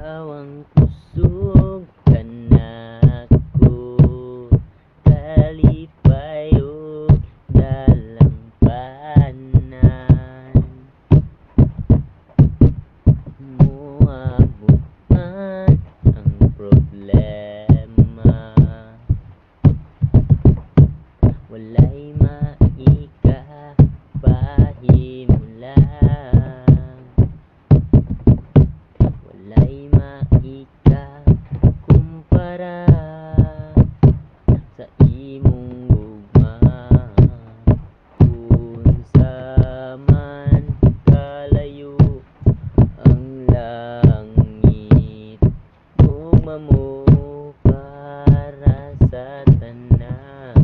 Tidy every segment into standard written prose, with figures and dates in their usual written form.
Ikaw ang kusog kanako, kalipay ug dalampanan. Moabot man ang problema, walay maikapahimulang, walay maikakumpara sa imong gugma. Unsa man kalayo ang langit, gugma mo para sa tanan.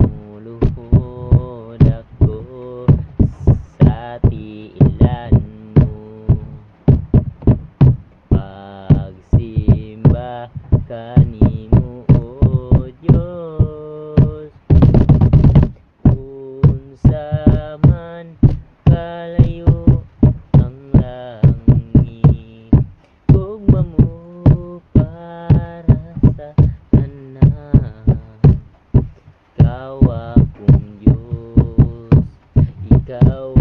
Muluhod ako sa tiilan mo, pagsimba kanimo o Dios. Unsa man kalayo ang langit, gugma mo para sa tanan. Ikaw akong Diyos, ikaw